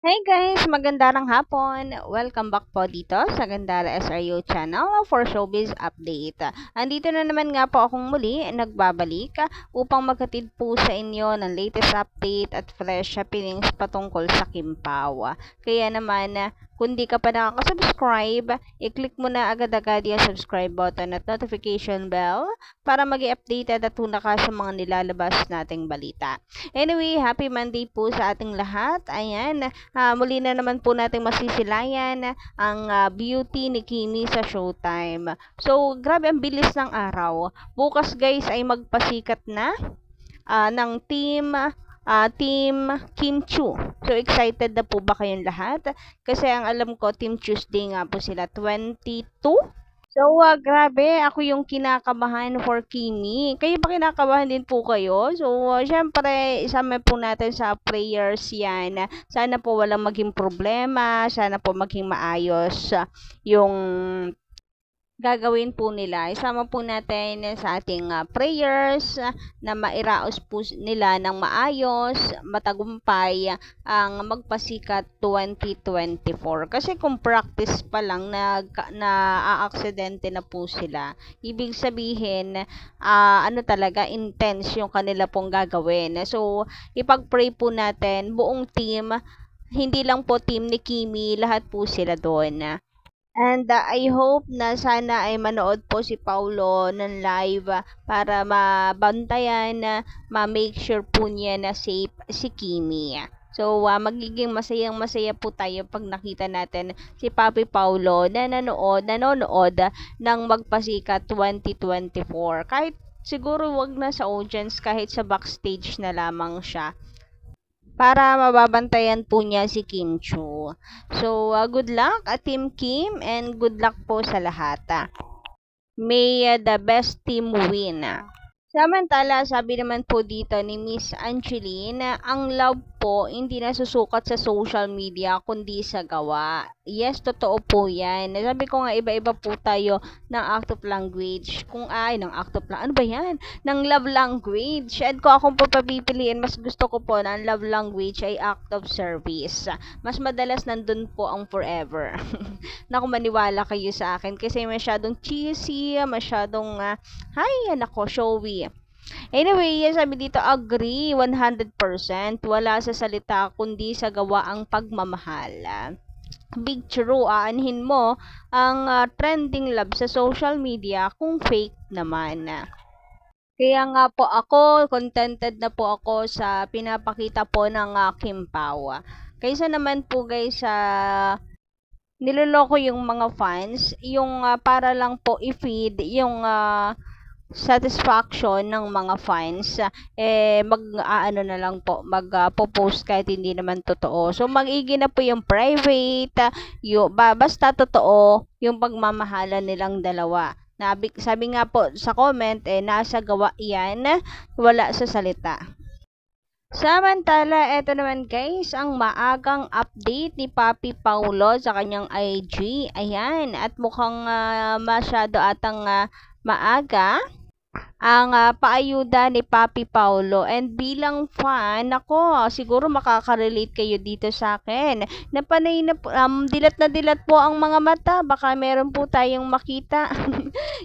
Hey guys, magandang hapon. Welcome back po dito sa Gandara SRU channel for Showbiz Update. Andito na naman nga po akong muli nagbabalik upang maghatid po sa inyo ng latest update at fresh happenings patungkol sa Kim Pao. Kaya naman, kung di ka pa nakaka-subscribe, i-click mo na agad-agad yung subscribe button at notification bell para mag-i-updated at tuna ka sa mga nilalabas nating balita. Anyway, happy Monday po sa ating lahat. Ayan, muli na naman po nating masisilayan ang beauty ni Kimi sa Showtime. So, grabe ang bilis ng araw. Bukas guys ay magpasikat na ng Team Kim Chu. So, excited na po ba kayong lahat? Kasi ang alam ko, Team Tuesday nga po sila, 22. So, grabe, ako yung kinakabahan for Kimi. Kayo ba kinakabahan din po kayo? So, syempre, isama po natin sa prayers yan. Sana po walang maging problema. Sana po maging maayos yung gagawin po nila. Isama po natin sa ating prayers na mairaos po nila ng maayos, matagumpay ang magpasikat 2024. Kasi kung practice pa lang na-aksidente na po sila, ibig sabihin ano talaga intense yung kanila pong gagawin. So ipag-pray po natin buong team, hindi lang po team ni Kimi, lahat po sila doon. And I hope na sana ay manood po si Paulo ng live para mabantayan na ma-make sure po niya na safe si Kimi. So, magiging masayang-masaya po tayo pag nakita natin si Papi Paulo na nanonood ng Magpasikat 2024. Kahit siguro wag na sa audience, kahit sa backstage na lamang siya para mababantayan po niya si Kim Chu. So, good luck Team Kim and good luck po sa lahat. May the best team win. Samantala, sabi naman po dito ni Miss Angeline, ang love po hindi nasusukat sa social media kundi sa gawa. Yes, totoo po yan. Sabi ko nga iba-iba po tayo ng act of language. Ng act of ano ba yan? Ng love language. And kung akong po papipiliin, mas gusto ko po na ang love language ay act of service. Mas madalas nandun po ang forever. Naku, maniwala kayo sa akin kasi masyadong cheesy, masyadong nako, showy. Anyway, sabi dito, agree 100%. Wala sa salita kundi sa gawa ang pagmamahal. Big true, aanhin mo ang trending love sa social media kung fake naman. Kaya nga po ako, contented na po ako sa pinapakita po ng Kim Pao. Kaysa naman po guys sa niloloko yung mga fans, yung para lang po i-feed yung satisfaction ng mga fans, mag-aano na lang po, mag-post kahit hindi naman totoo. So, mag-igi na po yung private, basta totoo yung pagmamahalan nilang dalawa. Sabi nga po sa comment, nasa gawa yan, wala sa salita. Samantala, eto naman guys, ang maagang update ni Papi Paulo sa kanyang IG. Ayan, at mukhang masyado atang maaga ang paayuda ni Papi Paulo. And bilang fan, ako, siguro makaka-relate kayo dito sa akin. Napanay na, dilat na dilat po ang mga mata. Baka meron po tayong makita.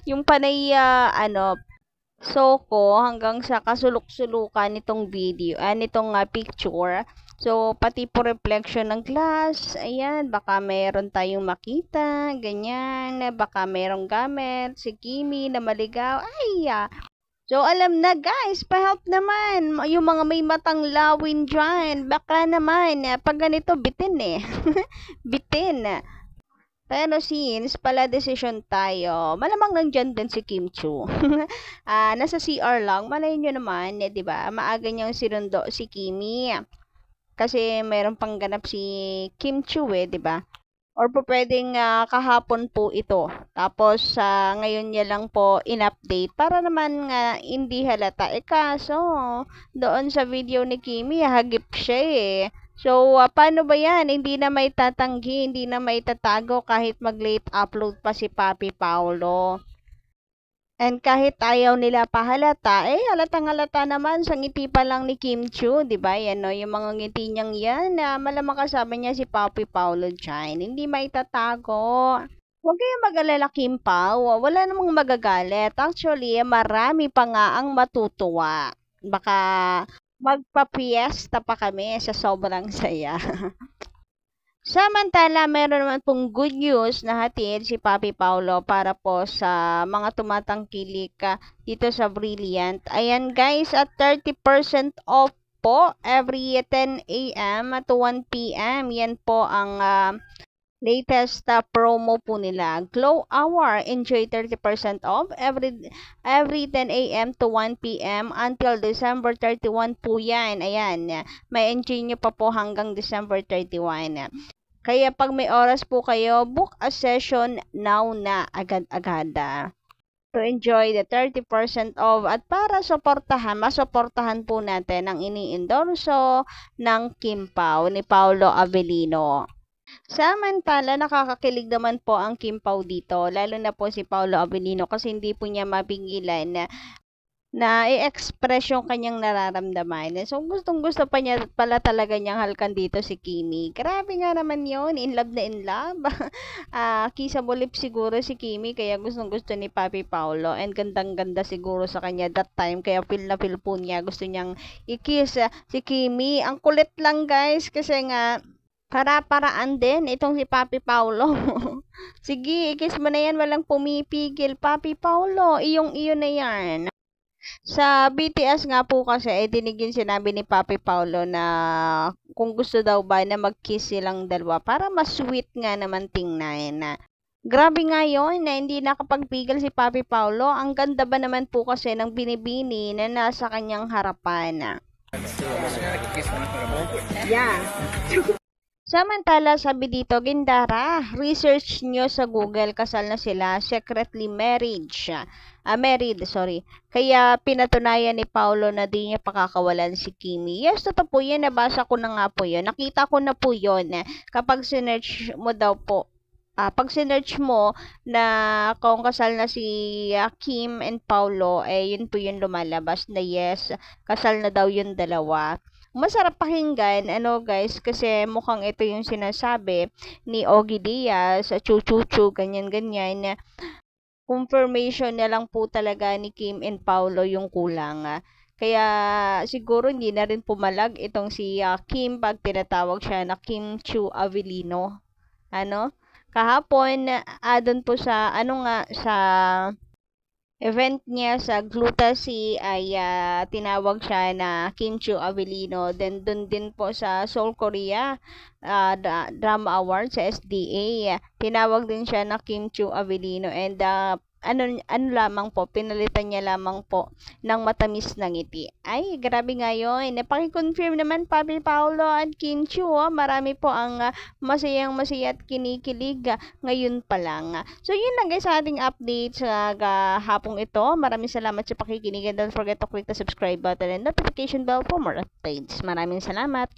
Yung panay, Soko hanggang sa kasulok-sulukan nitong video, nitong picture. So, pati po reflection ng glass, ayan, baka meron tayong makita, ganyan, baka merong gamit, si Kimi na maligaw, ay, So, alam na guys, pa-help naman, yung mga may matang lawin dyan, baka naman, pag ganito, bitin bitin. Pero since pala decision tayo, malamang nandyan din si Kim Chu. Nasa CR lang, malay nyo naman, di ba? Maaga niyang sinundo si Kimi. Kasi mayroon pang ganap si Kim Chu di ba? Or po pwedeng kahapon po ito. Tapos ngayon niya lang po in-update para naman hindi halata. Kaso doon sa video ni Kimi, hagip siya So, paano ba yan? Hindi na may tatanggi, hindi na may tatago kahit mag-late upload pa si Papi Paulo. And kahit ayaw nila pahalata, halatang halata naman sa ngiti pa lang ni Kim Chiu, di ba? Yan, no? Yung mga ngiti niyang yan, na malamang kasama niya si Papi Paulo dyan. Hindi maitatago. Huwag kayong mag-alala, Kim Pao. Wala namang magagalit. Actually, marami pa nga ang matutuwa. Baka magpa-fiesta pa kami sa sobrang saya. Samantala, meron naman pong good news na hatid si Papi Paulo para po sa mga tumatangkilik dito sa Brilliant. Ayan guys, at 30% off po every 10 a.m. to 1 p.m. Yan po ang latest promo po nila. Glow Hour, enjoy 30% off every 10 a.m. to 1 p.m. until December 31 po yan. Ayan, may enjoy nyo pa po hanggang December 31. Kaya pag may oras po kayo, book a session now na agad-agad to enjoy the 30% off at para masuportahan po natin ang ini-endorso ng Kim Pao ni Paulo Avellino. Samantala, nakakakilig naman po ang Kim Pao dito, lalo na po si Paulo Avellino kasi hindi po niya mapigilan na i-express yung kanyang nararamdaman. So, gustong-gusto pa niya pala talaga niyang halkan dito si Kimi. Grabe nga naman yun. In love na in love. Kissable lips siguro si Kimi, kaya gustong-gusto ni Papi Paulo. And gandang-ganda siguro sa kanya that time. Kaya feel na feel po niya. Gusto niyang i-kiss si Kimi. Ang kulit lang guys, kasi nga, para-paraan din itong si Papi Paulo. Sige, i-kiss mo na yan. Walang pumipigil. Papi Paulo, iyong-iyo na yan. Sa BTS nga po kasi, dinigin sinabi ni Papi Paulo na kung gusto daw ba na mag-kiss silang dalawa para mas sweet nga naman tingnan. Grabe nga yun na hindi nakapagpigil si Papi Paulo. Ang ganda ba naman po kasi ng binibini na nasa kanyang harapan. Yeah. Samantala, sabi dito, Gindara, research nyo sa Google, kasal na sila, secretly married. Kaya pinatunayan ni Paulo na di niya pakakawalan si Kimi. Yes, totoo po yan, nabasa ko na nga po yun. Nakita ko na po yun. Kapag sinerch mo daw po, pag sinerch mo na kung kasal na si Kim and Paulo, yun po yung lumalabas na yes, kasal na daw yung dalawa. Masarap pakinggan, guys, kasi mukhang ito yung sinasabi ni Ogie Diaz, chuchuchu, ganyan-ganyan. Confirmation na lang po talaga ni Kim and Paulo yung kulang. Kaya siguro hindi na rin pumalag itong si Kim pag tinatawag siya na Kim Chiu Avellino. Kahapon, doon po sa, sa event niya sa Glutasy ay tinawag siya na Kim Chiu Avellino. Then doon din po sa Seoul, Korea, Drama Award sa SDA, tinawag din siya na Kim Chiu Avellino. And ano lamang po, pinalitan niya lamang po ng matamis na ngiti. Ay, grabe nga yun. Paki-confirm naman, Papi Paulo at Kim Chiu, marami po ang masaya at kinikilig ngayon pa lang. So, yun lang guys sa ating update sa hapong ito. Maraming salamat sa pakikinig and don't forget to click the subscribe button and notification bell for more updates. Maraming salamat.